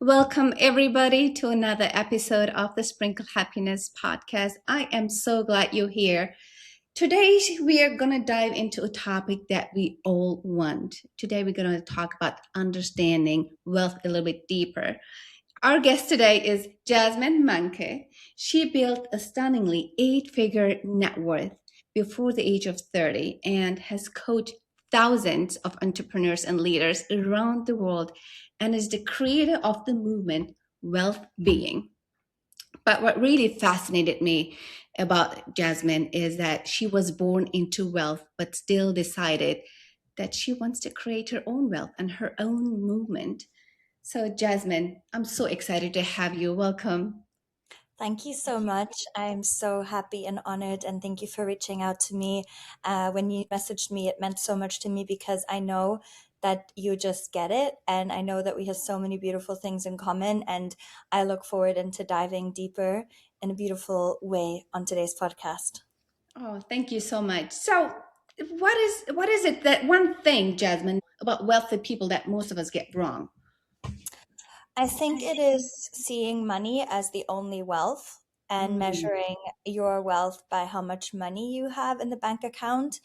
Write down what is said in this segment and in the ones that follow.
Welcome, everybody, to another episode of the Sprinkle Happiness podcast. I am so glad you're here. Today, we are going to dive into a topic that we all want. Today, we're going to talk about understanding wealth a little bit deeper. Our guest today is Jasmin Manke. She built a stunningly eight-figure net worth before the age of 30 and has coached thousands of entrepreneurs and leaders around the world and is the creator of the movement Wealth Being. But what really fascinated me about Jasmine is that she was born into wealth, but still decided that she wants to create her own wealth and her own movement. So, Jasmine, I'm so excited to have you. Welcome. Thank you so much. I'm so happy and honored, and thank you for reaching out to me. When you messaged me, it meant so much to me because I know that you just get it, and I know that we have so many beautiful things in common, and I look forward into diving deeper in a beautiful way on today's podcast. Oh, thank you so much. So, what is it that one thing, Jasmine, about wealthy people that most of us get wrong? I think it is seeing money as the only wealth and Mm, measuring your wealth by how much money you have in the bank account,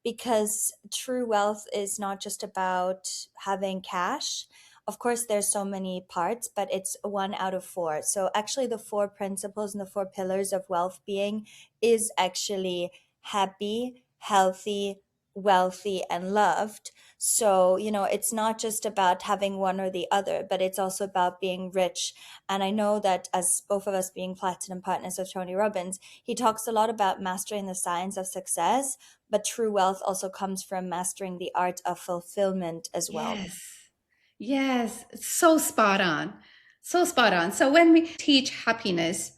because true wealth is not just about having cash. Of course, there's so many parts, but it's one out of four. So actually, the four principles and the four pillars of wealth being is actually happy, healthy, wealthy, and loved. So, it's not just about having one or the other, but it's also about being rich. And I know that as both of us being platinum partners of Tony Robbins, he talks a lot about mastering the science of success, but true wealth also comes from mastering the art of fulfillment as well. yes. Yes. So spot on. So spot on. So, when we teach happiness,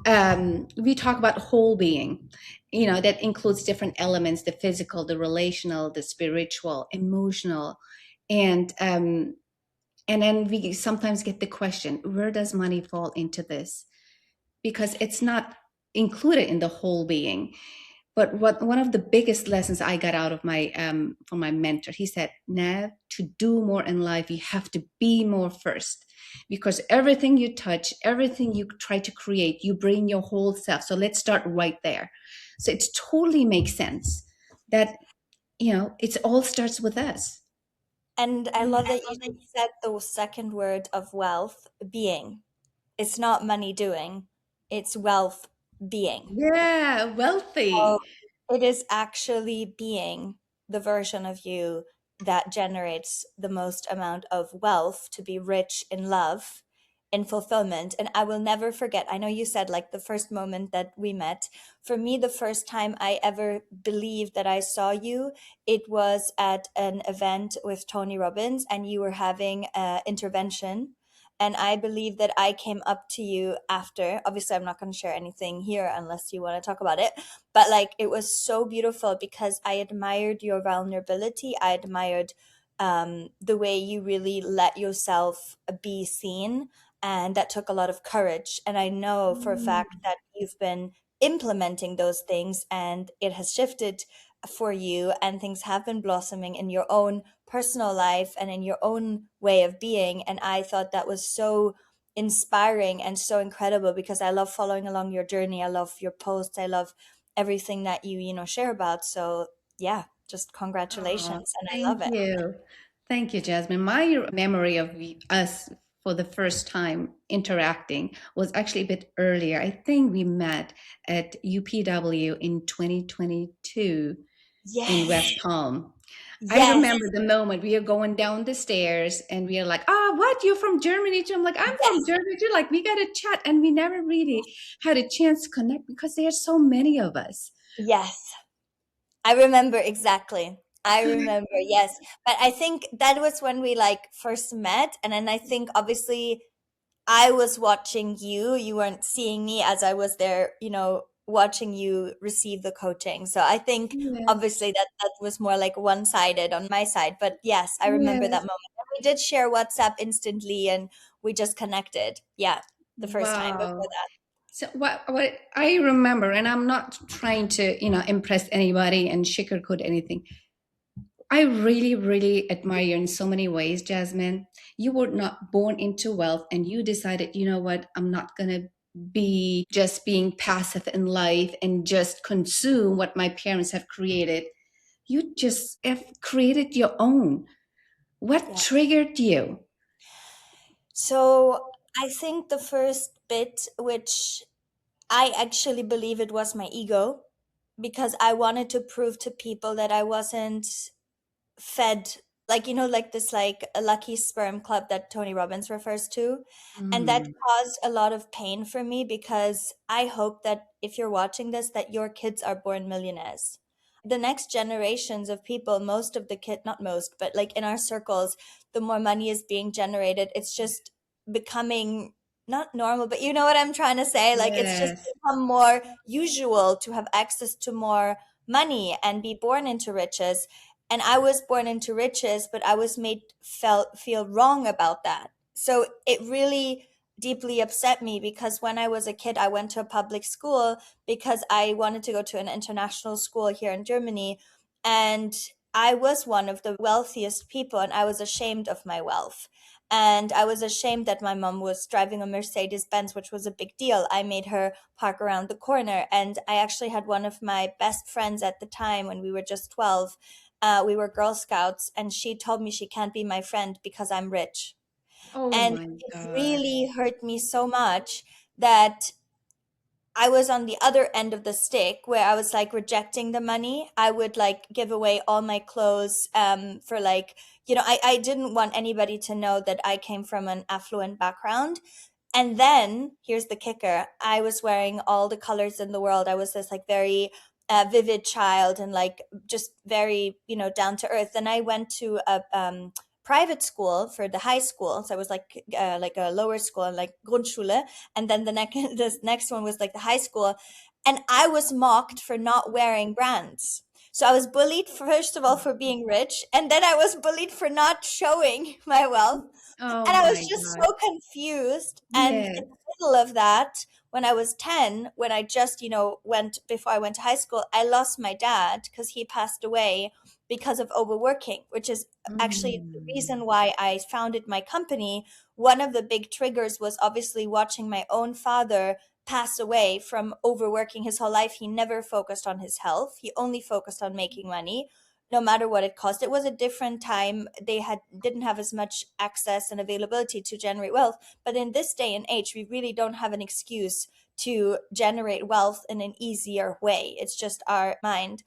we talk about whole being. That includes different elements: the physical, the relational, the spiritual, emotional. And um, and then we sometimes get the question, where does money fall into this? Because it's not included in the whole being. But what one of the biggest lessons I got out of my from my mentor, he said, Nav, to do more in life, you have to be more first. Because everything you touch, everything you try to create, you bring your whole self. So let's start right there. So it totally makes sense that it all starts with us. And I love that you just said the second word of wealth, being. It's not money doing, it's wealth being. Yeah, So wealthy. it is actually being the version of you that generates the most amount of wealth to be rich in love, in fulfillment. And I will never forget, I know you said like the first moment that we met. For me, the first time I ever believed that I saw you, it was at an event with Tony Robbins, and you were having an intervention. And I believe that I came up to you after. Obviously, I'm not going to share anything here unless you want to talk about it, but like it was so beautiful because I admired your vulnerability. I admired the way you really let yourself be seen, and that took a lot of courage. And I know for a Mm. fact that you've been implementing those things, and it has shifted for you, and things have been blossoming in your own personal life and in your own way of being. And I thought that was so inspiring and so incredible because I love following along your journey. I love your posts. I love everything that you share about. So yeah, just Oh, congratulations, and I love thank it. you. Thank you, Jasmine. My memory of us for the first time interacting was actually a bit earlier. I think we met at UPW in 2022 in Yes. West Palm. I Yes. remember the moment we are going down the stairs and we are like, "Ah, what? You're from Germany too?" I'm like, "I'm from Yes. Germany too." Like, we got to chat, and we never really had a chance to connect because there are so many of us. Yes. I remember exactly. I remember, yes. But I think that was when we like first met. And then I think obviously I was watching you. You weren't seeing me as I was there, watching you receive the coaching. So I think Yes. obviously that was more like one-sided on my side. But yes, I remember that Yes. moment. And we did share WhatsApp instantly, and we just connected. Yeah, the first time before Wow. that. So what I remember, and I'm not trying to impress anybody and sugarcoat anything. I really, really admire you in so many ways, Jasmine. You were not born into wealth and you decided, you know what, I'm not going to be just being passive in life and just consume what my parents have created. You just have created your own. What Yeah. triggered you? So I think the first bit, which I actually believe it was my ego, because I wanted to prove to people that I wasn't fed, like, like this, like a lucky sperm club that Tony Robbins refers to. And that Mm, caused a lot of pain for me, because I hope that if you're watching this, that your kids are born millionaires. The next generations of people, most of the kid, not most, but like in our circles, the more money is being generated, it's just becoming not normal, but you know what I'm trying to say? Like, it's just yes. become more usual to have access to more money and be born into riches. And I was born into riches, but I was made feel wrong about that. So it really deeply upset me, because when I was a kid, I went to a public school because I wanted to go to an international school here in Germany. And I was one of the wealthiest people, and I was ashamed of my wealth. And I was ashamed that my mom was driving a Mercedes Benz, which was a big deal. I made her park around the corner. And I actually had one of my best friends at the time, when we were just 12. We were Girl Scouts, and she told me she can't be my friend because I'm rich. Oh And my it God. really hurt me so much that I was on the other end of the stick, where I was like rejecting the money. I would like give away all my clothes, for like, I didn't want anybody to know that I came from an affluent background. And then here's the kicker. I was wearing all the colors in the world. I was this like very vivid child, and like just very, down to earth. And I went to a private school for the high school. So I was like a lower school, and like Grundschule. And then the next one was like the high school. And I was mocked for not wearing brands. So I was bullied, first of all, for being rich. And then I was bullied for not showing my wealth. Oh And I was my just God. so confused. And in Yes. the middle of that, when I was 10, when I just, went before I went to high school, I lost my dad because he passed away because of overworking, which is actually the Mm, reason why I founded my company. One of the big triggers was obviously watching my own father pass away from overworking his whole life. He never focused on his health. He only focused on making money, no matter what it cost. It was a different time. They didn't have as much access and availability to generate wealth. But in this day and age, we really don't have an excuse to generate wealth in an easier way. It's just our mind.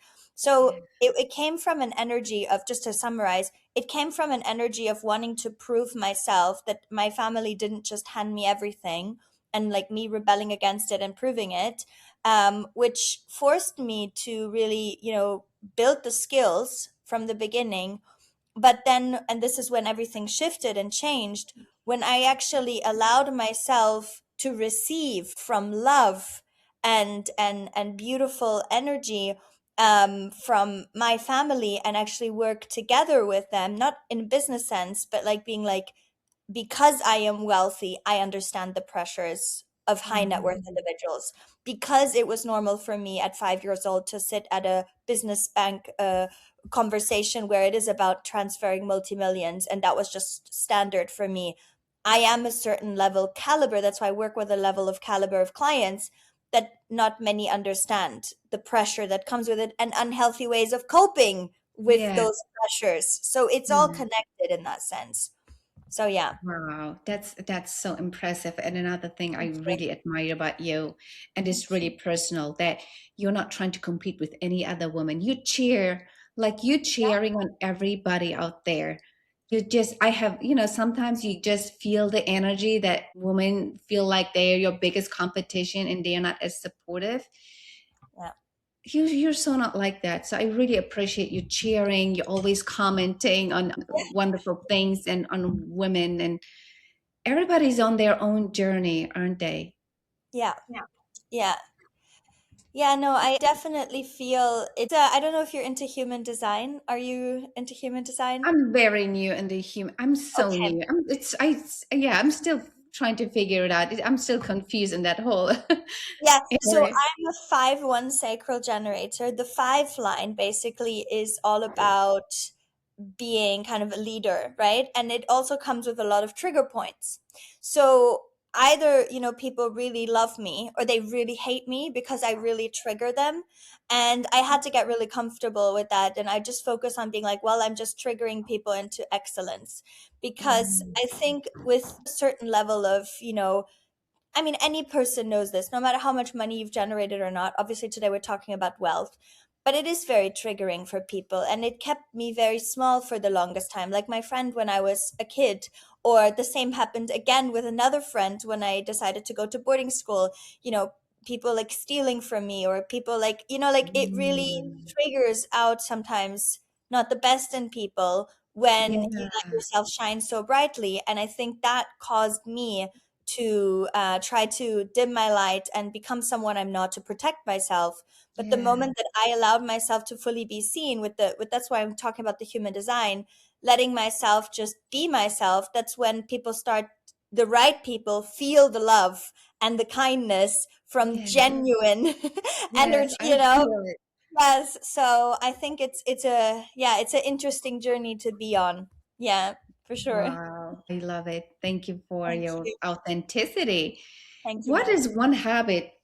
yeah. So it came from an energy of, just to summarize, it came from an energy of wanting to prove myself that my family didn't just hand me everything, and like me rebelling against it and proving it, which forced me to really, build the skills from the beginning. But then, and this is when everything shifted and changed, when I actually allowed myself to receive from love and beautiful energy, from my family, and actually work together with them, not in business sense, but like being like, because I am wealthy, I understand the pressures of high net worth Mhm. individuals. Because it was normal for me at 5 years old to sit at a business bank conversation where it is about transferring multi millions, and that was just standard for me. I am a certain level caliber. That's why I work with a level of caliber of clients that not many understand the pressure that comes with it, and unhealthy ways of coping with Yeah. those pressures. So it's all Yeah. connected in that sense. So yeah. Wow, that's so impressive. And another thing I Thank you. really admire about you, and it's Thank really you. personal, that you're not trying to compete with any other woman. You cheer, like you Yeah, cheering on everybody out there. You just, I have, sometimes you just feel the energy that women feel like they're your biggest competition and they're not as supportive. yeah, You're so not like that. So I really appreciate you cheering. You're always commenting on wonderful things and on women, and everybody's on their own journey, aren't they? yeah, yeah. Yeah, no, I definitely feel it's I don't know if you're into human design. Are you into human design? I'm very new in the human. I'm so Okay. new. Yeah, I'm still trying to figure it out. I'm still confused in that whole Yeah, so area. I'm a 5-1 sacral generator. The 5 line basically is all about being kind of a leader, right? And it also comes with a lot of trigger points. So either, people really love me or they really hate me because I really trigger them. And I had to get really comfortable with that. And I just focus on being like, well, I'm just triggering people into excellence. Because Mm. I think with a certain level of, I mean, any person knows this, no matter how much money you've generated or not. Obviously, today we're talking about wealth, but it is very triggering for people. And it kept me very small for the longest time. Like my friend when I was a kid, or the same happened again with another friend when I decided to go to boarding school, people like stealing from me, or people like, like it really Mm. triggers out sometimes not the best in people when you Yeah, let yourself shine so brightly. And I think that caused me to try to dim my light and become someone I'm not, to protect myself. But the yeah, moment that I allowed myself to fully be seen with that's why I'm talking about the human design, letting myself just be myself, that's when people start, the right people feel the love and the kindness from yeah. genuine Yes, energy, I feel it. Yes. So I think it's an interesting journey to be on. Yeah, for sure. Wow, I love it. Thank you for Thank your you. authenticity. Thank you, What Manke. is one habit,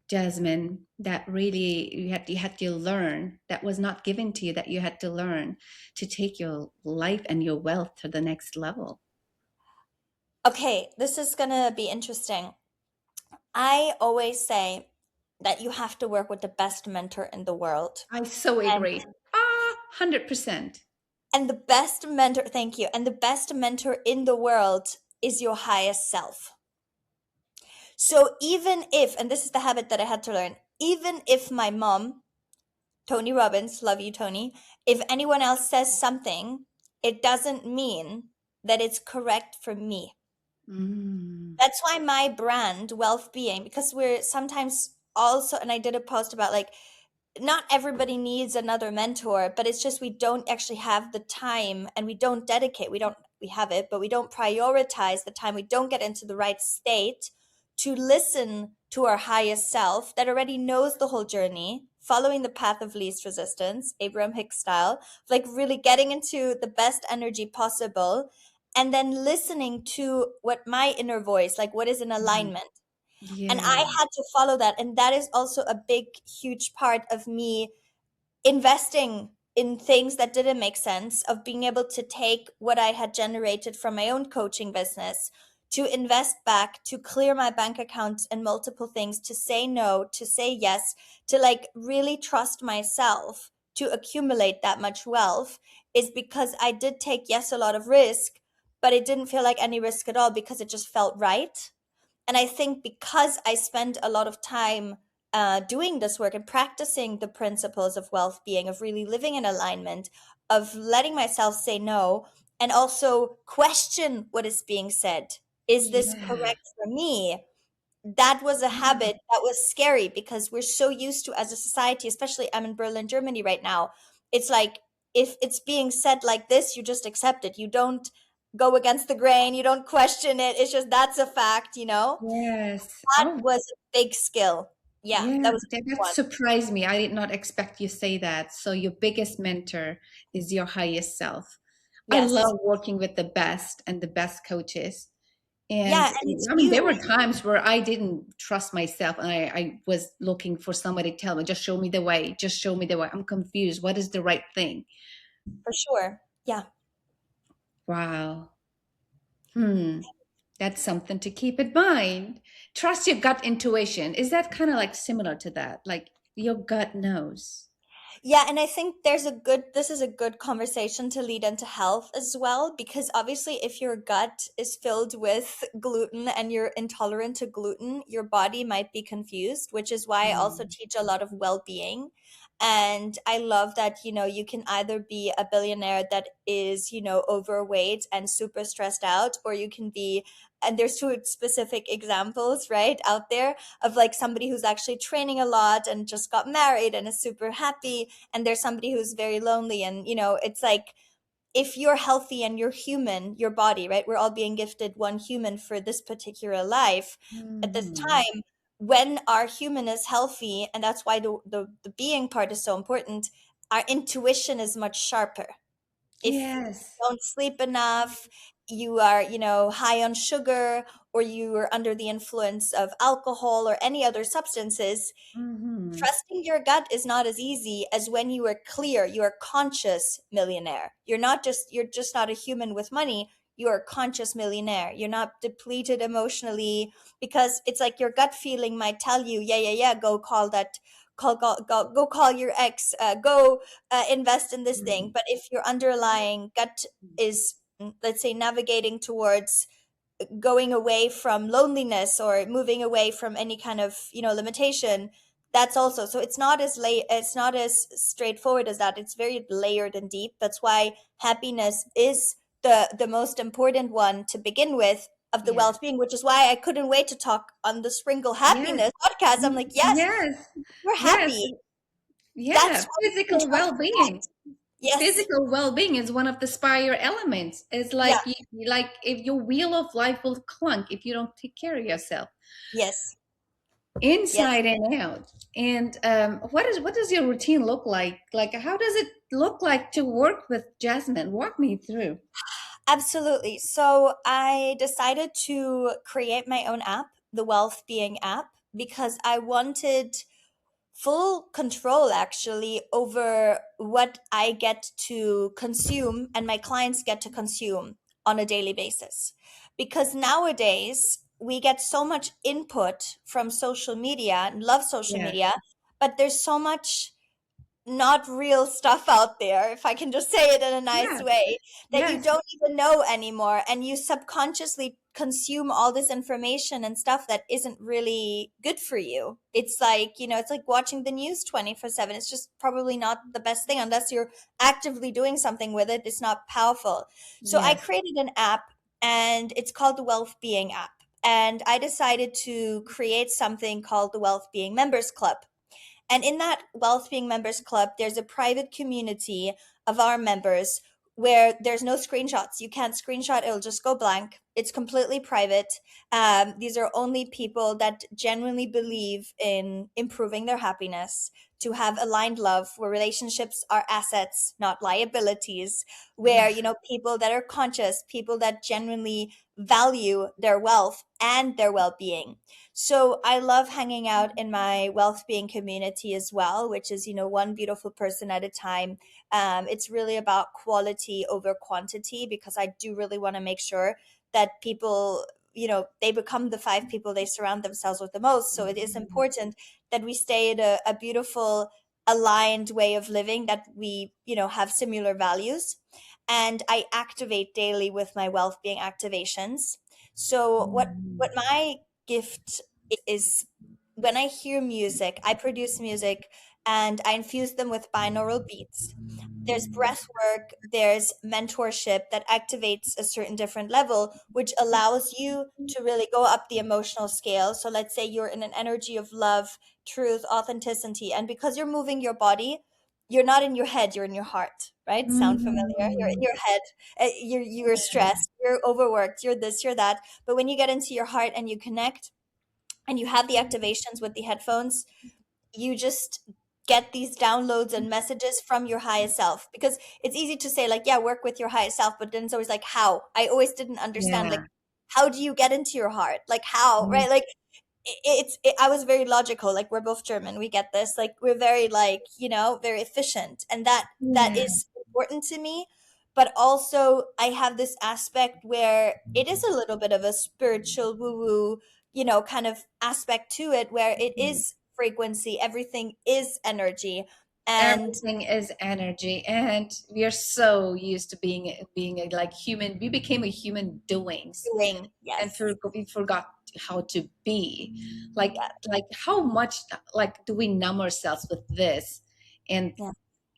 Jasmine, that really you had to learn that was not given to you that you had to learn to take your life and your wealth to the next level? Okay, this is gonna be interesting. I always say that you have to work with the best mentor in the world. I so And agree. 100%. the best mentor, thank you. And the best mentor in the world is your highest self. So even if, and this is the habit that I had to learn, even if my mom, Tony Robbins, love you, Tony, if anyone else says something, it doesn't mean that it's correct for me. Mm. That's why my brand, Wealth Being, because we're sometimes also, and I did a post about like, not everybody needs another mentor, but it's just we don't actually have the time, and we have it, but we don't prioritize the time. We don't get into the right state to listen to our highest self that already knows the whole journey, following the path of least resistance, Abraham Hicks style, like really getting into the best energy possible, and then listening to what my inner voice, like what is in Mhm. alignment. And I Yeah. had to follow that. And that is also a big, huge part of me investing in things that didn't make sense, of being able to take what I had generated from my own coaching business to invest back, to clear my bank accounts and multiple things, to say no, to say yes, to like really trust myself to accumulate that much wealth, is because I did take, yes, a lot of risk, but it didn't feel like any risk at all because it just felt right. And I think because I spend a lot of time doing this work and practicing the principles of wealth being, of really living in alignment, of letting myself say no, and also question what is being said. Is this Yeah. correct for me? That was a Yeah. habit that was scary because we're so used to, as a society, especially I'm in Berlin, Germany right now. It's like, if it's being said like this, you just accept it. You don't go against the grain, you don't question it. It's just that's a fact. Yes. That Oh, was a big skill. Yeah, yeah. that was a big That one. surprised me. I did not expect you say that. So your biggest mentor is your highest self. I Yes. love working with the best and the best coaches. Yeah, And and it's I mean, there were you times where I didn't trust myself and I was looking for somebody to tell me, just show me the way, just show me the way. I'm confused. What is the right thing? for sure. Yeah. Wow. Hmm. That's something to keep in mind. Trust your gut intuition. Is that kind of like similar to that? Like your gut knows. Yeah, and I think this is a good conversation to lead into health as well, because obviously, if your gut is filled with gluten and you're intolerant to gluten, your body might be confused, which is why I also Mm. teach a lot of well being. And I love that, you can either be a billionaire that is, overweight and super stressed out, or you can be, and there's two specific examples, right, out there of like somebody who's actually training a lot and just got married and is super happy, and there's somebody who's very lonely. And it's like, if you're healthy and you're human, your body, right, we're all being gifted one human for this particular life at this Mhm. time. When our human is healthy, and that's why the being part is so important, our intuition is much sharper. If Yes. you don't sleep enough, you are, high on sugar, or you are under the influence of alcohol or any other substances, Mm-hmm. trusting your gut is not as easy as when you are clear, you are conscious millionaire. You're just not a human with money. You are a conscious millionaire. You're not depleted emotionally, because it's like your gut feeling might tell you, yeah, yeah, yeah, go call that, go call your ex, go invest in this thing. But if your underlying gut is, let's say, navigating towards going away from loneliness or moving away from any kind of limitation, that's also, so it's not as straightforward as that. It's very layered and deep. That's why happiness is the most important one to begin with, of the Yes. wealth being, which is why I couldn't wait to talk on the Sprinkle Yes. Happiness podcast. I'm like, yes, Yes. we're Yes. happy. Yeah. That's what we can Physical just well-being. connect. Yes. Physical well-being is one of the spire elements. It's Yeah. like like if your wheel of life will clunk if you don't take care of yourself, Yes. Yes. inside and out. And what does your routine look like? Like, how does it look like to work with Jasmine? Walk me through. Absolutely. So I decided to create my own app, the Wealth Being app, because I wanted full control actually over what I get to consume and my clients get to consume on a daily basis. Because nowadays we get so much input from social media, and love social Yeah. media, but there's so much not real stuff out there, if I can just say it in a nice Yeah. way, that you Yes. don't even know anymore. And you subconsciously consume all this information and stuff that isn't really good for you. It's like, it's like watching the news 24/7. It's just probably not the best thing unless you're actively doing something with it. It's not powerful. So I Yes. created an app, and it's called the Wealth Being app. And I decided to create something called the Wealth Being Members Club. And in that Wealth Being Members Club, there's a private community of our members where there's no screenshots. You can't screenshot, it'll just go blank. It's completely private. These are only people that genuinely believe in improving their happiness, to have aligned love, where relationships are assets, not liabilities, where, Yeah. people that are conscious, people that genuinely value their wealth and their well being. So I love hanging out in my wealth being community as well, which is, one beautiful person at a time. It's really about quality over quantity, because I do really want to make sure that people, they become the five people they surround themselves with the most. So it is important that we stay in a beautiful, aligned way of living, that we, have similar values. And I activate daily with my wealth being activations. So what my gift is when I hear music, I produce music and I infuse them with binaural beats. There's breath work, there's mentorship that activates a certain different level, which allows you to really go up the emotional scale. So let's say you're in an energy of love, truth, authenticity, and because you're moving your body, you're not in your head, you're in your heart, right? Sound familiar? You're in Mm. your head, you're stressed, you're overworked, you're this, you're that. But when you get into your heart and you connect, and you have the activations with the headphones, you just get these downloads and messages from your highest self. Because it's easy to say, like, yeah, work with your highest self, but then it's always like, how? I always didn't understand, like, Yeah. how do you get into your heart? Like, how, Mm. right? Like, I was very logical. Like, we're both German, we get this. Like, we're very, like, very efficient, and that Yeah. is important to me. But also I have this aspect where it is a little bit of a spiritual woo woo, kind of aspect to it, where it is frequency, everything is energy. And Everything is energy, and we are so used to being a, like human. We became a human doings, doing, and yes, we forgot how to be. Like yeah, like how much like do we numb ourselves with this? And yeah,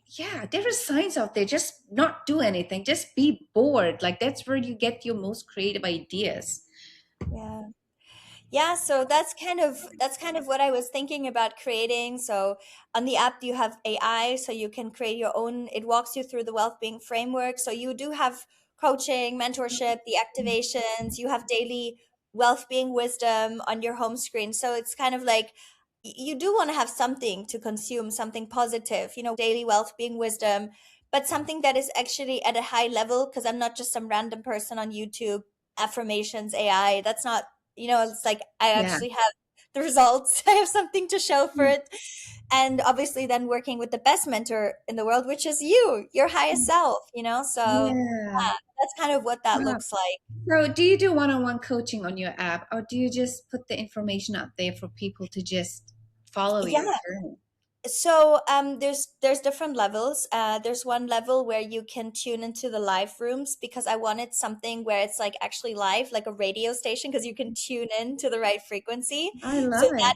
yeah, there are signs out there. Just not do anything. Just be bored. Like that's where you get your most creative ideas. yeah. Yeah, so that's kind of what I was thinking about creating. So on the app you have AI, so you can create your own. It walks you through the wealth being framework. So you do have coaching, mentorship, the activations. You have daily wealth being wisdom on your home screen. So it's kind of like you do want to have something to consume, something positive. Daily wealth being wisdom. but something that is actually at a high level, because I'm not just some random person on YouTube, affirmations, AI. That's not, it's like I Yeah. actually have the results. I have something to show for it. And obviously, then working with the best mentor in the world, which is you, your highest self, So, Yeah. yeah, that's kind of what that Wow. looks like. So, do you do one-on-one coaching on your app, or do you just put the information out there for people to just follow your Yeah. journey? So there's different levels. There's one level where you can tune into the live rooms, because I wanted something where it's like actually live, like a radio station, because you can tune in to the right frequency. I So love it.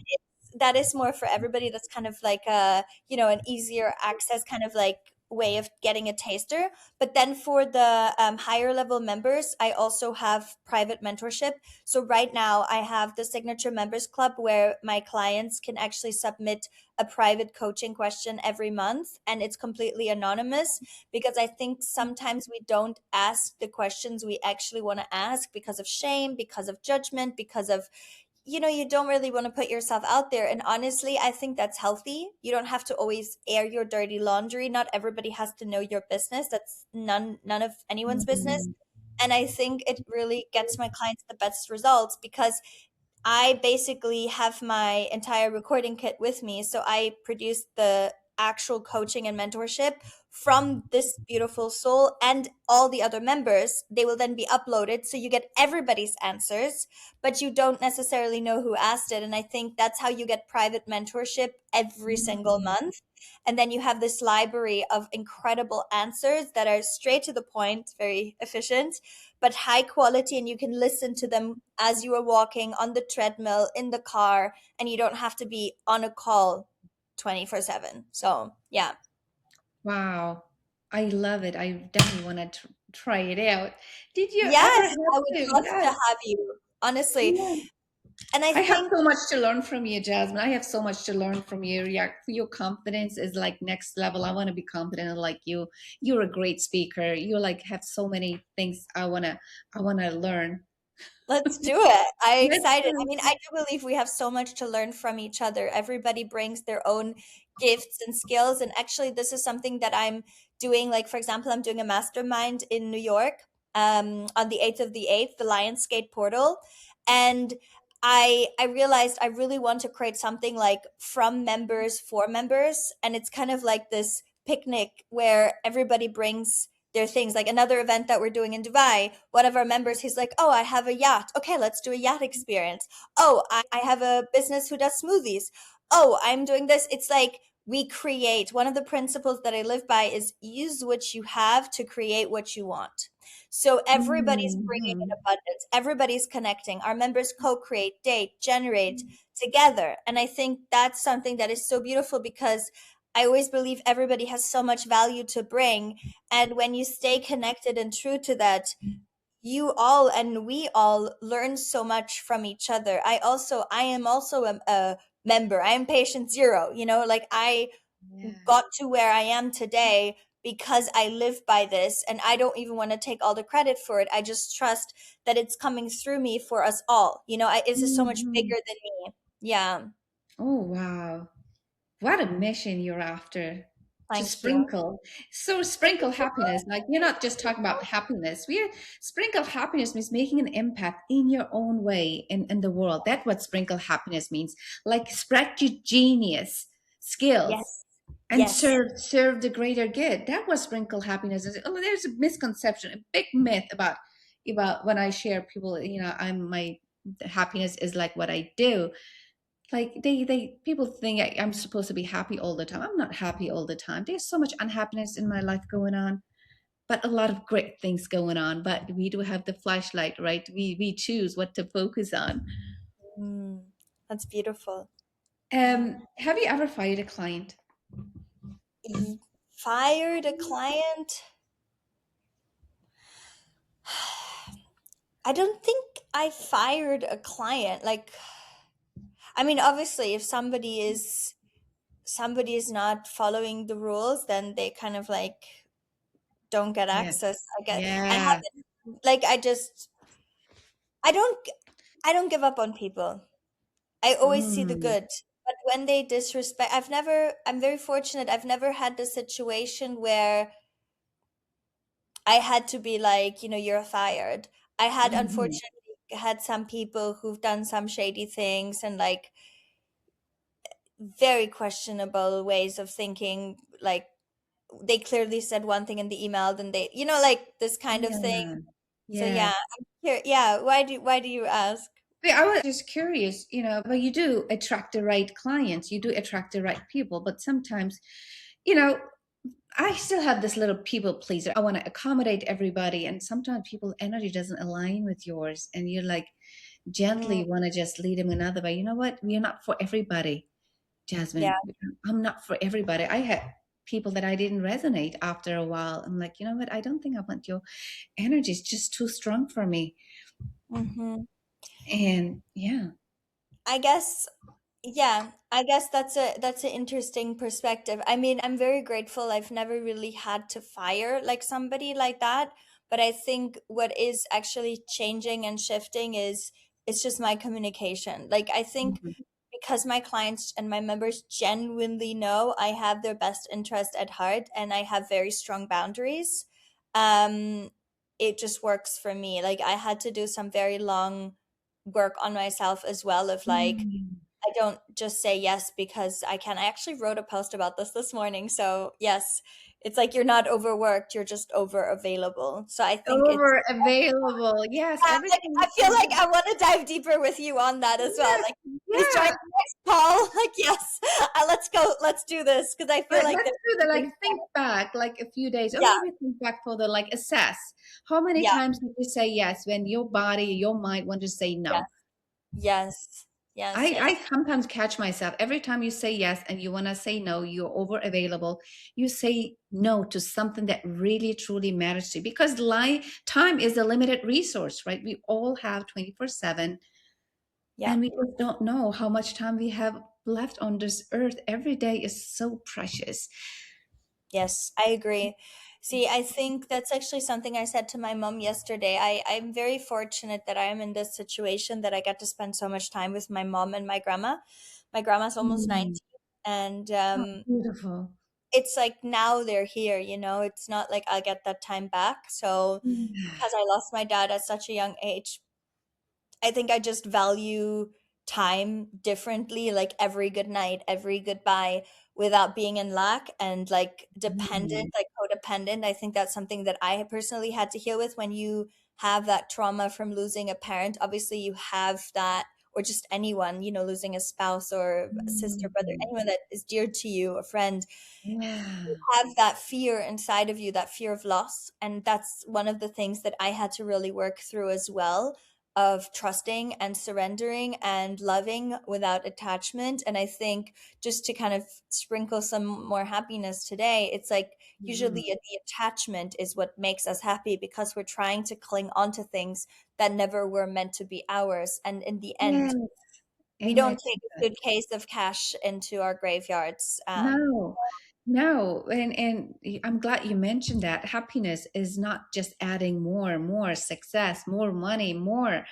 that is more for everybody. That's kind of like a, an easier access kind of like way of getting a taster. But then for the higher level members, I also have private mentorship. So right now I have the signature members club, where my clients can actually submit a private coaching question every month, and it's completely anonymous, because I think sometimes we don't ask the questions we actually want to ask because of shame, because of judgment, because of, you don't really want to put yourself out there. And honestly, I think that's healthy. You don't have to always air your dirty laundry. Not everybody has to know your business. That's none of anyone's business. Mm. And I think it really gets my clients the best results, because I basically have my entire recording kit with me. So I produce the actual coaching and mentorship from this beautiful soul and all the other members. They will then be uploaded. So you get everybody's answers, but you don't necessarily know who asked it. And I think that's how you get private mentorship every single Mm. month. And then you have this library of incredible answers that are straight to the point, very efficient, but high quality, and you can listen to them as you are walking on the treadmill, in the car, and you don't have to be on a call 24/7. So, yeah. Wow. I love it. I definitely want to try it out. Did you ever Yes, I have would to? love to Yes. have you, honestly. Yeah. And I I have think so much to learn from you, Jasmine. I have so much to learn from you. Your confidence is like next level. I want to be confident like you. You're a great speaker. You like have so many things I wanna learn. let's do it. I'm Let's excited. I do mean, I do believe we have so much to learn from each other. Everybody brings their own gifts and skills. And actually, this is something that I'm doing. Like, for example, I'm doing a mastermind in New York on the 8th of the 8th, the Lionsgate portal. And I realized I really want to create something like from members for members. And it's kind of like this picnic where everybody brings their things. Like another event that we're doing in Dubai, one of our members, he's like, oh, I have a yacht. Okay, let's do a yacht experience. Oh, I have a business who does smoothies. Oh, I'm doing this. It's like we create. One of the principles that I live by is use what you have to create what you want. So everybody's bringing in Mhm. abundance. Everybody's connecting. Our members co-create, date, generate together. And I think that's something that is so beautiful, because I always believe everybody has so much value to bring. And when you stay connected and true to that, you all and we all learn so much from each other. I am also a member. I am patient zero, like I Yeah. got to where I am today because I live by this, and I don't even want to take all the credit for it. I just trust that it's coming through me for us all. It's just so much bigger Mhm. than me. Yeah. Oh wow. What a mission you're after to Thank you. sprinkle. So sprinkle happiness. Like we're not just talking about happiness. We sprinkle happiness means making an impact in your own way in the world. That's what sprinkle happiness means. Like spread your genius, skills, Yes. and Yes. serve the greater good. That was sprinkle happiness. Oh, there's a misconception, a big myth about when I share people, I'm my happiness is like what I do. Like they people think I'm supposed to be happy all the time. I'm not happy all the time. There's so much unhappiness in my life going on, but a lot of great things going on. But we do have the flashlight, right? We choose what to focus on. Mm, that's beautiful. Yeah. Have you ever fired a client? Fired a client? I don't think I fired a client. Like, I mean, obviously, if somebody is not following the rules, then they kind of like don't get Yeah. access. I guess I Yeah. haven't. Like, I don't, I don't give up on people. I always see the Mm. good. But when they disrespect, I'm very fortunate. I've never had the situation where I had to be like, you're fired. I had Mhm. unfortunately had some people who've done some shady things and like very questionable ways of thinking. Like they clearly said one thing in the email, then they, like this kind of thing. Yeah. So yeah, Yes. I'm here. Yeah. Why do you ask? But I was just curious, but you do attract the right clients, you do attract the right people, but sometimes, you know, I still have this little people pleaser. I want to accommodate everybody, and sometimes people energy doesn't align with yours, and you're like Mm, gently want to just lead them another way. You know what? We're not for everybody, yeah. Jasmine. I'm not for everybody. I had people that I didn't resonate after a while. I'm like, you know what? I don't think I want your energy. It's just too strong for me. Hmm. And yeah. I guess, yeah, I guess that's an interesting perspective. I mean, I'm very grateful. I've never really had to fire like somebody like that, but I think what is actually changing and shifting is it's just my communication. Like I think Mhm. because my clients and my members genuinely know I have their best interest at heart and I have very strong boundaries, um, it just works for me. Like I had to do some very long work on myself as well of like Mm. I don't just say yes because I can. I actually wrote a post about this morning. So, yes, it's like you're not overworked, you're just over available. So, I think it's Over available. Yes, like everything I you feel like said. I want to dive deeper with you on that as well. Yes, Like, please join yeah. the next call. Like, yes, let's go, let's do this because I feel like Let's there's do the like something. think back like a few days, or Yeah, maybe think back for the like assess. How many yeah, times did you say yes when your body, your mind want to say yes, no? yes, yes, I yes, sometimes catch myself every time you say yes and you want to say no, you're over available. You say no to something that really truly matters to you because time is a limited resource, right? We all have 24/7, yeah. and we just don't know how much time we have left on this earth. Every day is so precious. Yes, I agree. See, I think that's actually something I said to my mom yesterday. I'm very fortunate that I am in this situation that I get to spend so much time with my mom and my grandma. My grandma's almost Mm. 90, and Oh, beautiful. it's like now they're here, It's not like I'll get that time back. So, Yeah. because I lost my dad at such a young age, I think I just value time differently, like every good night, every goodbye, without being in lack and like dependent, Mm. like codependent. I think that's something that I personally had to heal with when you have that trauma from losing a parent. Obviously, you have that, or just anyone, losing a spouse or a sister, brother, Mm. anyone that is dear to you, a friend Yeah. have that fear inside of you, that fear of loss. And that's one of the things that I had to really work through as well of trusting and surrendering and loving without attachment. And I think just to kind of sprinkle some more happiness today, it's like usually Mhm. the attachment is what makes us happy because we're trying to cling onto things that never were meant to be ours. And in the Yes. end, we Amen don't to take a that. suitcase of cash into our graveyards. No, no, and I'm glad you mentioned that. Happiness is not just adding more success, more money, more.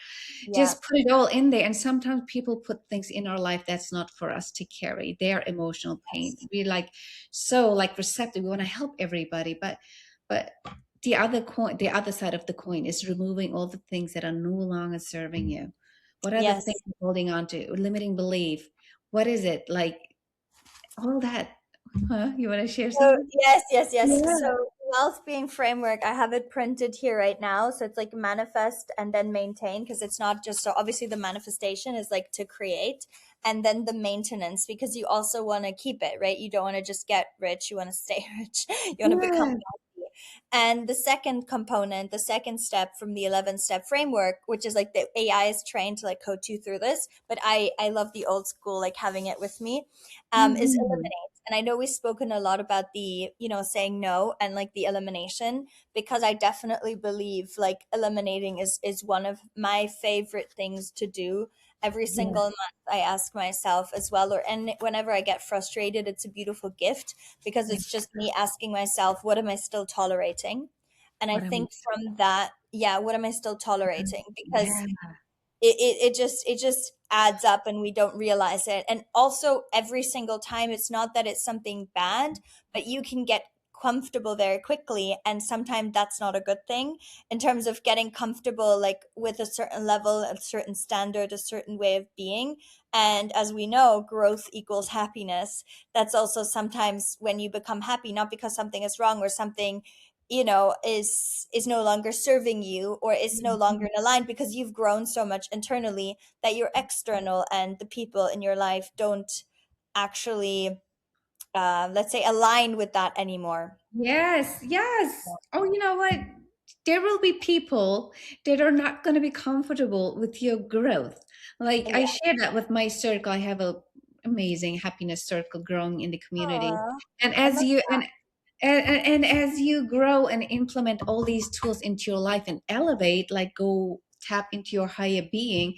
Yeah. Just put it all in there. And sometimes people put things in our life that's not for us to carry. Their emotional pain. Yes. We like so like receptive. We want to help everybody, but the other coin, the other side of the coin is removing all the things that are no longer serving you. What are the things Yes. you're holding on to? Limiting belief. What is it like? All that. Huh? You want to share So something? yes, yes, yes. Yeah. So wealth being framework, I have it printed here right now. So it's like manifest and then maintain because it's not just so obviously the manifestation is like to create and then the maintenance because you also want to keep it, right? You don't want to just get rich, you want to stay rich. You want to become Yeah. wealthy. And the second component, the second step from the 11 step framework, which is like the AI is trained to like coach you through this, but I love the old school, like having it with me, is Mhm. eliminate. And I know we've spoken a lot about the, saying no and like the elimination because I definitely believe like eliminating is one of my favorite things to do. Every Yeah. single month I ask myself as well, or and whenever I get frustrated, it's a beautiful gift because Yeah. it's just me asking myself, what am I still tolerating? And I What am think from that, yeah, what am I still tolerating? Because Yeah. it just adds up and we don't realize it. And also every single time it's not that it's something bad, but you can get comfortable very quickly, and sometimes that's not a good thing in terms of getting comfortable like with a certain level, a certain standard, a certain way of being. And as we know, growth equals happiness. That's also sometimes when you become happy, not because something is wrong or something, is no longer serving you or is no longer in line, because you've grown so much internally that your external and the people in your life don't actually, let's say, align with that anymore. Yes, yes. Oh, you know what? There will be people that are not going to be comfortable with your growth. Like I Yeah. share that with my circle. I have a amazing happiness circle growing in the community. Aw, And I as love you that. and as you grow and implement all these tools into your life and elevate, like go tap into your higher being,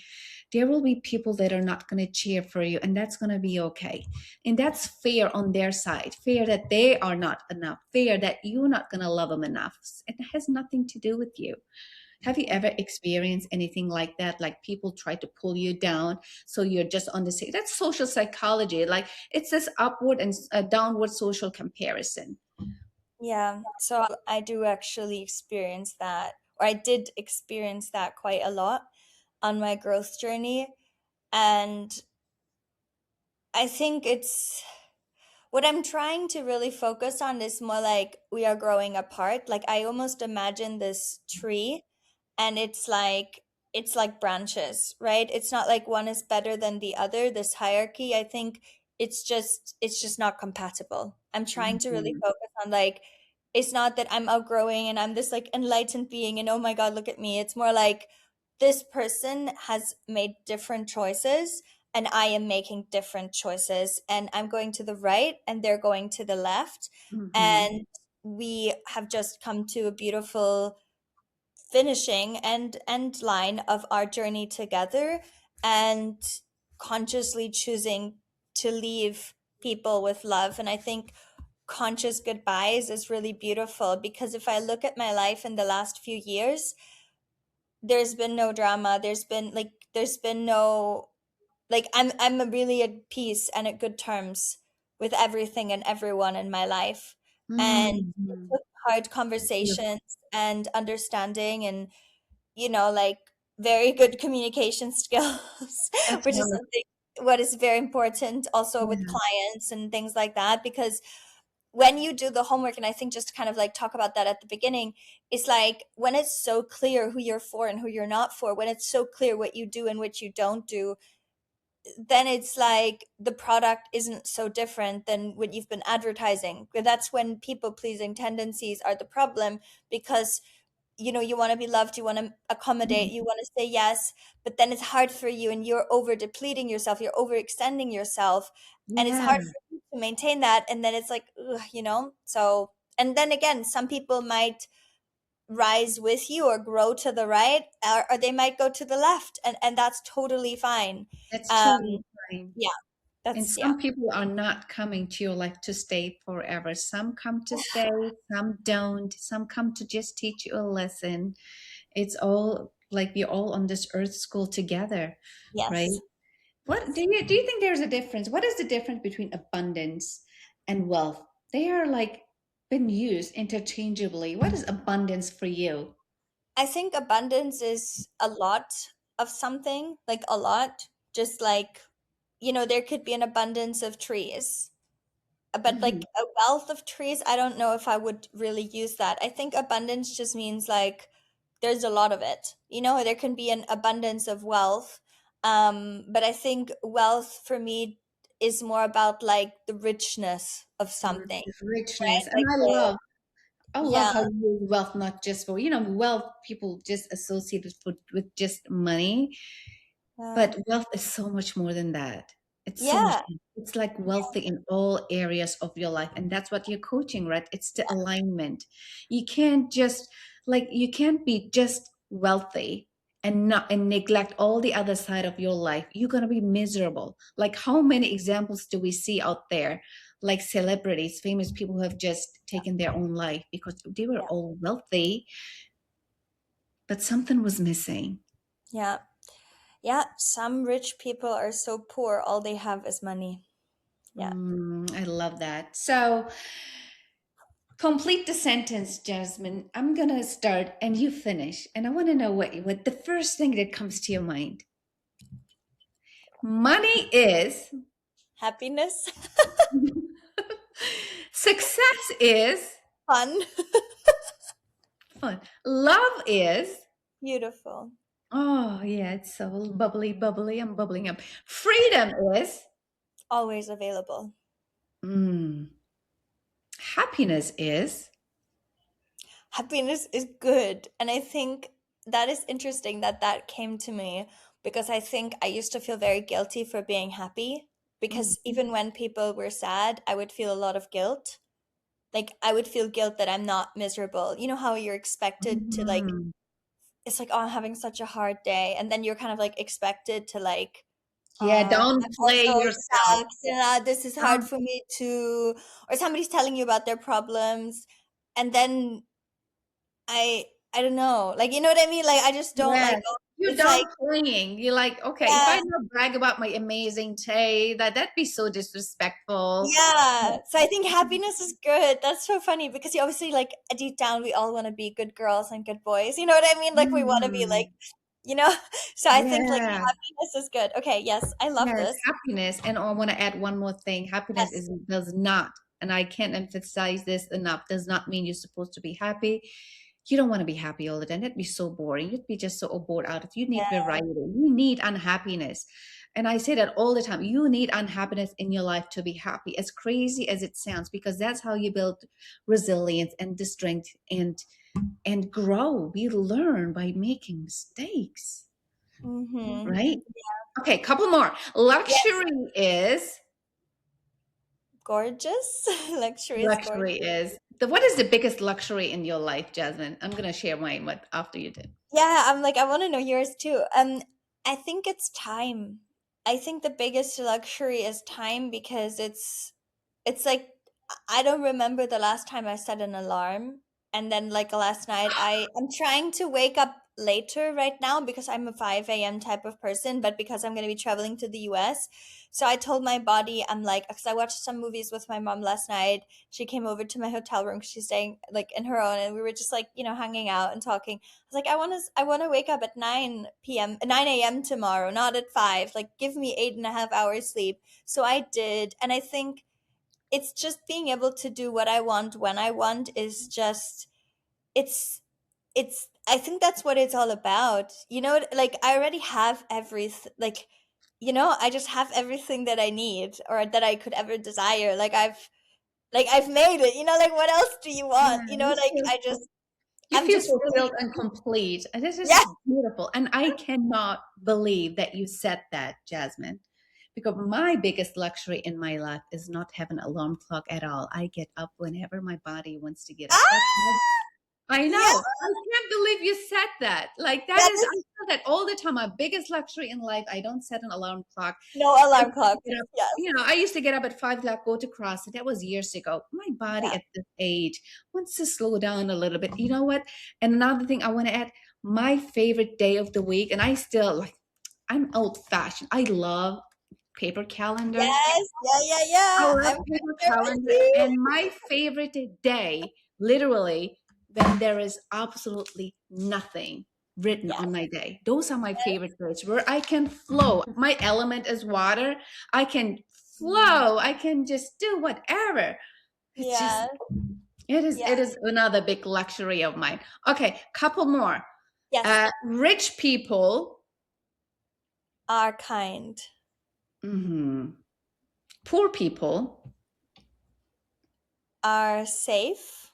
there will be people that are not going to cheer for you, and that's going to be okay. And that's fair on their side, fair that they are not enough, fair that you're not going to love them enough. It has nothing to do with you. Have you ever experienced anything like that? Like people try to pull you down, so you're just on the same. That's social psychology. Like it's this upward and downward social comparison. Yeah, so I do actually experience that, or I did experience that quite a lot on my growth journey. And I think it's what I'm trying to really focus on is more like we are growing apart. Like I almost imagine this tree, and it's like branches, right? It's not like one is better than the other, this hierarchy. I think it's just not compatible. I'm trying to really Mhm. focus on like it's not that I'm outgrowing and I'm this like enlightened being and oh my god, look at me. It's more like this person has made different choices and I am making different choices, and I'm going to the right and they're going to the left, Mhm. and we have just come to a beautiful finishing and line of our journey together, and consciously choosing to leave people with love. And I think conscious goodbyes is really beautiful, because if I look at my life in the last few years, there's been no drama, there's been no, like I'm really at peace and at good terms with everything and everyone in my life. And it Mhm. took hard Beautiful. conversations and understanding and, like very good communication skills, That's which is wonderful. something what is very important also with Yeah. clients and things like that. Because when you do the homework, and I think just to kind of like talk about that at the beginning, it's like when it's so clear who you're for and who you're not for, when it's so clear what you do and what you don't do, then it's like the product isn't so different than what you've been advertising. That's when people pleasing tendencies are the problem, because you want to be loved, you want to accommodate, Mhm. you want to say yes, but then it's hard for you and you're over depleting yourself, you're overextending yourself, and it's Yeah, hard for you to maintain that. And then it's like, ugh. So, and then again, some people might rise with you or grow to the right, or they might go to the left, and that's totally fine. that's Um, totally fine. yeah, And that's yeah. some people are not coming to your life to stay forever. Some come to stay, some don't. Some come to just teach you a lesson. It's all like we're all on this earth school together, right? Yes. What Yes. do you think there's a difference? What is the difference between abundance and wealth? They are like been used interchangeably. What is abundance for you? I think abundance is a lot of something, like a lot, just like, there could be an abundance of trees, but Mhm. like a wealth of trees, I don't know if I would really use that. I think abundance just means like there's a lot of it. There can be an abundance of wealth. But I think wealth for me is more about like the richness of something, right? Richness. And Like the, I love yeah, how you use wealth not just for, wealth people just associate with just money. uh, But wealth is so much more than that. It's so much, yeah, it's like wealthy in all areas of your life. And that's what you're coaching, right? It's the alignment. You can't just, like, you can't be just wealthy and not and neglect all the other side of your life. You're gonna be miserable. Like how many examples do we see out there? Like celebrities, famous people who have just taken their own life because they were yeah, all wealthy, but something was missing. yeah. Yeah, some rich people are so poor, all they have is money. Yeah. I love that. So Complete the sentence, Jasmine. I'm gonna start and you finish. And I want to know what the first thing that comes to your mind. Money is Happiness. success is Fun. fun. Love is Beautiful. oh yeah, it's so bubbly, bubbly. I'm bubbling up. Freedom is Always available. mm, happiness is Happiness is good. And I think that is interesting that that came to me because I think I used to feel very guilty for being happy mm, because even when people were sad, I would feel a lot of guilt. Like I would feel guilt that I'm not miserable. You know how you're expected to like mm. it's like, oh, I'm having such a hard day. And then you're kind of like expected to like, Yeah, I'm downplay also yourself. sucks. Yeah, this is hard Down, for me too. Or somebody's telling you about their problems. And then I don't know. Like, you know what I mean? Like, I just don't like, yes. oh, You're it's like, downplaying. You're like, okay, if I yeah, not brag about my amazing day, that'd be so disrespectful. yeah. So I think happiness is good. That's so funny because you obviously like deep down we all want to be good girls and good boys. You know what I mean? Like we want to be like, Mhm. you know. So I think like Yeah. happiness is good. Okay, yes, I love Yes, this. happiness. And I want to add one more thing. Happiness Yes. is does not, and I can't emphasize this enough, does not mean you're supposed to be happy. You don't want to be happy all the time. That'd be so boring. You'd be just so bored out of you need Yeah. variety. You need unhappiness. And I say that all the time. You need unhappiness in your life to be happy, as crazy as it sounds, because that's how you build resilience and the strength and grow. We learn by making mistakes, Mm-hmm. right? Okay, couple more. Yes. Luxury is Gorgeous. Luxury is gorgeous. luxury is the what is the biggest luxury in your life, Jasmine? I'm gonna share mine with after you did. Yeah, I'm like, I want to know yours too. I think it's time. I think the biggest luxury is time because it's like I don't remember the last time I set an alarm. And then like last night I'm trying to wake up later right now because I'm a 5 a.m. type of person, but because I'm going to be traveling to the US. So I told my body, I'm like, because I watched some movies with my mom last night. She came over to my hotel room 'cause she's staying like in her own and we were just like, hanging out and talking. I was like, I want to wake up at 9 p.m., 9 a.m. tomorrow, not at 5. Like give me 8.5 hours sleep. So I did. And I think it's just being able to do what I want when I want is just it's I think that's what it's all about. Like I already have everything I just have everything that I need or that I could ever desire. Like I've made it. Like what else do you Yeah, want? you Like feel you I'm feel just fulfilled really and complete. And this yeah. is beautiful. And I cannot believe that you said that, Jasmine. Because my biggest luxury in my life is not having an alarm clock at all. I get up whenever my body wants to get up. That's Ah! I Yeah, know. I can't believe you said that. Like that that is I is feel that all the time. My biggest luxury in life, I don't set an alarm clock. no I alarm used to clock. get up, Yes. I used to get up at 5 o'clock, go to CrossFit. That was years ago. My body Yeah. at this age wants to slow down a little bit. You know what? And another thing I want to add, my favorite day of the week, and I still like I'm old fashioned. I love paper calendars. Yes. Yeah, yeah, I yeah. love I'm right paper there with calendar, you. and my favorite day, literally, when there is absolutely nothing written Yeah. on my day. Those are my favorite days where I can flow. My element is water. I can Mm. flow. I can just do whatever. It's just Yeah. Yeah. it is another big luxury of mine. Okay, couple more. Yes. Rich people, Are kind. mhm. Poor people, Are safe.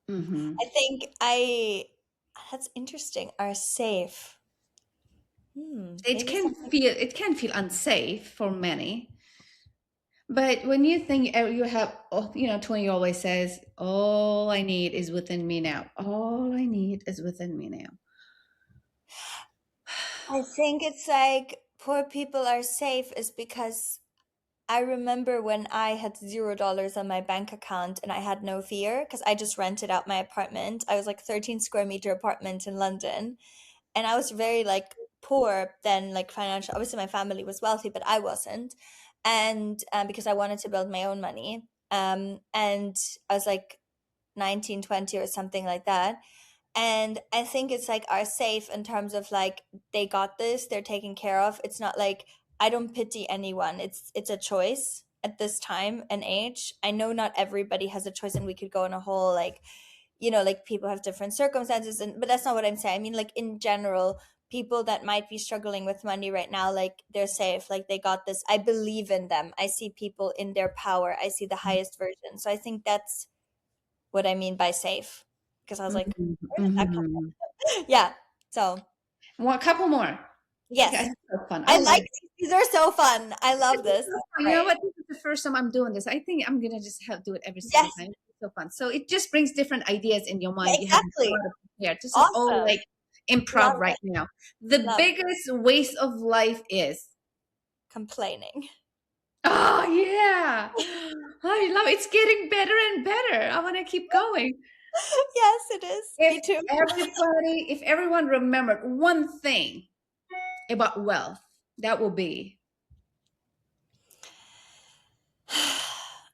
mhm. I think I that's interesting. Are safe. Maybe something. It can feel unsafe for many. But when you think you have, Tony always says, all I need is within me now. All I need is within me now. I think it's like poor people are safe is because I remember when I had $0 on my bank account and I had no fear because I just rented out my apartment. I was like 13 square meter apartment in London and I was very like poor then like financial. Obviously my family was wealthy, but I wasn't. And because I wanted to build my own money. And I was like 19, 20 or something like that. And I think it's like are safe in terms of like they got this, they're taken care of. It's not like I don't pity anyone. It's a choice at this time and age. I know not everybody has a choice, and we could go on a whole like, like people have different circumstances, and but that's not what I'm saying. I mean, like in general, people that might be struggling with money right now, like they're safe, like they got this. I believe in them. I see people in their power. I see the highest version. So I think that's what I mean by safe. Because I was like, Mhm, where did that come mhm. from? Yeah. So Well, a couple more. Okay, yes. it's so fun. I I like like these. These are so fun. I this love is this. so This is fun. You know great. what? This is the first time I'm doing this. I think I'm gonna just have do it every single Yes. time. It's so fun. So it just brings different ideas in your Yeah, mind. You haven't exactly. thought of prepared. This is all Awesome. like improv Love right it. now. The Love it. biggest waste of life is. Complaining. Oh yeah. I love it. It's getting better and better. I want to keep going. Yes, it is. If Me too. if everyone remembered one thing about wealth, that will be.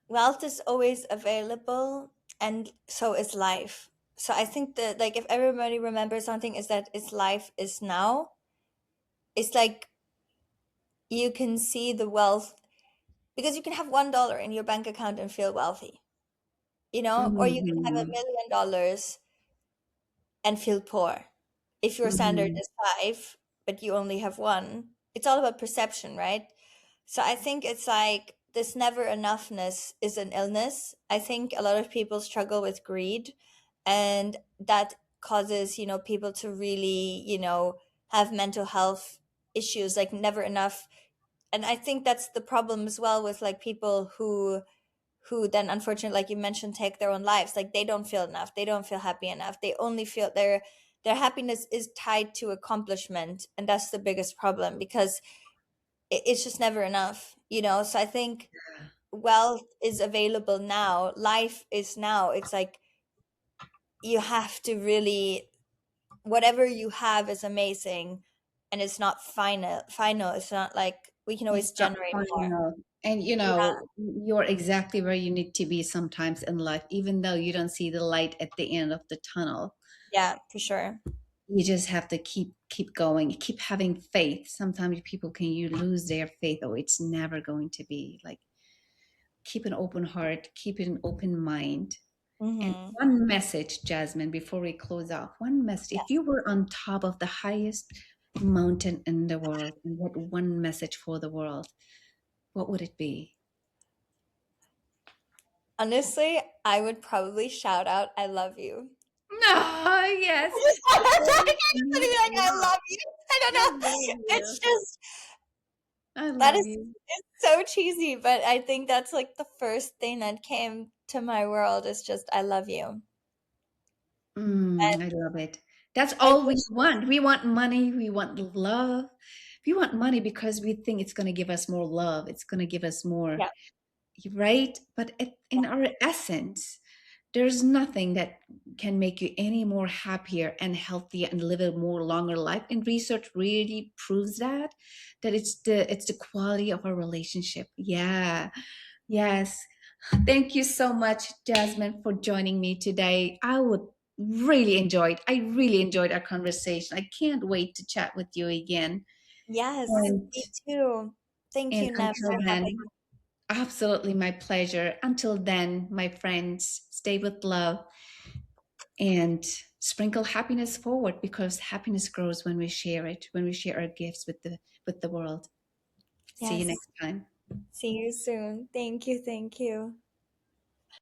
Wealth is always available, and so is life. So I think that like if everybody remembers something is that its life is now. It's like you can see the wealth because you can have $1 in your bank account and feel wealthy, or you can have Mhm, $1 million and feel poor. If your standard mhm. is five, but you only have one, it's all about perception, right? So I think it's like this never enoughness is an illness. I think a lot of people struggle with greed, and that causes, people to really, have mental health issues, like never enough. And I think that's the problem as well with like people who then unfortunately, like you mentioned, take their own lives. Like they don't feel enough, they don't feel happy enough, they only feel their happiness is tied to accomplishment, and that's the biggest problem because it's just never enough. So I think wealth is available now, life is now. It's like you have to really, whatever you have is amazing, and it's not final. It's not like we can It's always not generate more. final. And Yeah, you're exactly where you need to be sometimes in life, even though you don't see the light at the end of the tunnel. yeah, for sure. You just have to keep going, keep having faith. Sometimes people can you lose their faith, oh, it's never going to be like keep an open heart, keep an open mind. And Mm-hmm. one message, Jasmine, before we close off, one message. Yeah. If you were on top of the highest mountain in the world and what one message for the world, what would it be? Honestly, I would probably shout out, I love you. No, yes. I I be like, I love you. I don't know. love It's you. just, I that love is you. it's so cheesy, but I think that's like the first thing that came to my world is just, I love you. And I love it. That's I all we wish, want. We want money. We want love. We want money because we think it's going to give us more love. It's going to give us more, yeah, right? But in our essence, there's nothing that can make you any more happier and healthier and live a more longer life. And research really proves that it's the quality of our relationship. Yeah. Yes. Thank you so much, Jasmine, for joining me today. I really enjoyed our conversation. I can't wait to chat with you again. yes, And me too. Thank and you, Nev, until for having then, me. absolutely my pleasure. Until then, my friends, stay with love and sprinkle happiness forward because happiness grows when we share it, when we share our gifts with the world. See you Yes. next time. See you soon. Thank you. Thank you.